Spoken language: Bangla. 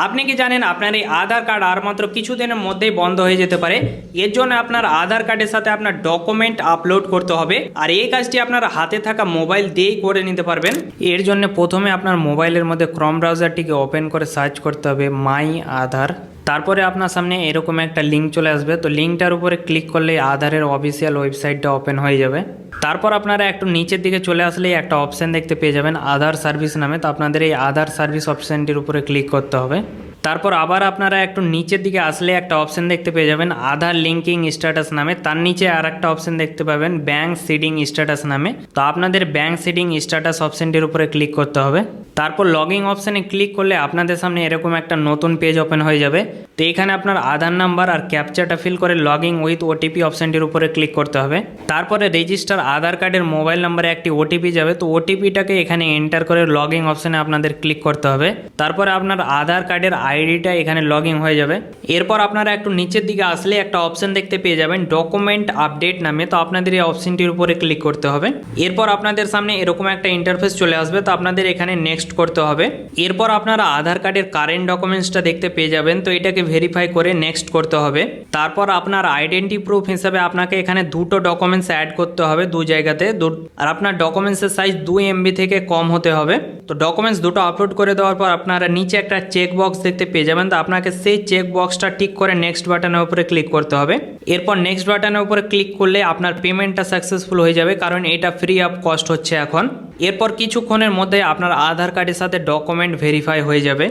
আপনি কি জানেন আপনার এই আধার কার্ড আর মাত্র কিছুদিনের মধ্যেই বন্ধ হয়ে যেতে পারে। এর জন্য আপনার আধার কার্ডের সাথে আপনার ডকুমেন্ট আপলোড করতে হবে, আর এই কাজটি আপনার হাতে থাকা মোবাইল দিয়েই করে নিতে পারবেন। এর জন্য প্রথমে আপনার মোবাইলের মধ্যে ক্রোম ব্রাউজারটিকে ওপেন করে সার্চ করতে হবে মাই আধার। তারপরে আপনার সামনে এরকম একটা লিঙ্ক চলে আসবে, তো লিঙ্কটার উপরে ক্লিক করলে আধারের অফিসিয়াল ওয়েবসাইটটা ওপেন হয়ে যাবে। তারপর আপনারা একটু নিচের দিকে চলে আসলেই একটা অপশান দেখতে পেয়ে যাবেন আধার সার্ভিস নামে। তো আপনাদের এই আধার সার্ভিস অপশানটির উপরে ক্লিক করতে হবে। তারপর আবার আপনারা একটু নিচের দিকে আসলে একটা অপশান দেখতে পেয়ে যাবেন আধার লিঙ্কিং স্ট্যাটাস নামে। তার নিচে আর একটা অপশান দেখতে পাবেন ব্যাঙ্ক সিডিং স্ট্যাটাস নামে। তো আপনাদের ব্যাঙ্ক সিডিং স্ট্যাটাস অপশানটির উপরে ক্লিক করতে হবে। তারপর লগইন অপশানে ক্লিক করলে আপনাদের সামনে এরকম একটা নতুন পেজ ওপেন হয়ে যাবে। তো এখানে আপনার আধার নাম্বার আর ক্যাপচাটা ফিল করে লগইন উইথ ওটিপি অপশানটির উপরে ক্লিক করতে হবে। তারপরে রেজিস্টার আধার কার্ডের মোবাইল নাম্বারে একটি ওটিপি যাবে, তো ওটিপিটাকে এখানে এন্টার করে লগইন অপশানে আপনাদের ক্লিক করতে হবে। তারপরে আপনার আধার কার্ডের আইডিটা এখানে লগইন হয়ে যাবে। এরপর আপনারা একটু নিচের দিকে আসলে একটা অপশান দেখতে পেয়ে যাবেন ডকুমেন্ট আপডেট নামে। তো আপনাদের এই অপশানটির উপরে ক্লিক করতে হবে। এরপর আপনাদের সামনে এরকম একটা ইন্টারফেস চলে আসবে, তো আপনাদের এখানে নেক্সট করতে হবে। এরপর আপনারা আধার কার্ডের কারেন্ট ডকুমেন্টসটা দেখতে পেয়ে যাবেন, তো এটাকে ভেরিফাই করে নেক্সট করতে হবে। তারপর আপনার আইডেন্টি প্রুফ হিসাবে আপনাকে এখানে দুটো ডকুমেন্টস অ্যাড করতে হবে, দু জায়গাতে আর আপনার ডকুমেন্টসের সাইজ 2 MB থেকে কম হতে হবে। তো ডকুমেন্টস দুটো আপলোড করে দেওয়ার পর আপনারা নিচে একটা চেক বক্স দেখতে পেয়ে যাবেন, তো আপনাকে সেই চেক বক্সটা টিক করে নেক্সট বাটনের উপরে ক্লিক করতে হবে। এরপর নেক্সট বাটনের উপরে ক্লিক করলে আপনার পেমেন্টটা সাকসেসফুল হয়ে যাবে, কারণ এটা ফ্রি অফ কস্ট হচ্ছে এখন। এরপর কিছুক্ষণের মধ্যে আপনার আধার কার্ডের সাথে ডকুমেন্ট ভেরিফাই হয়ে যাবে।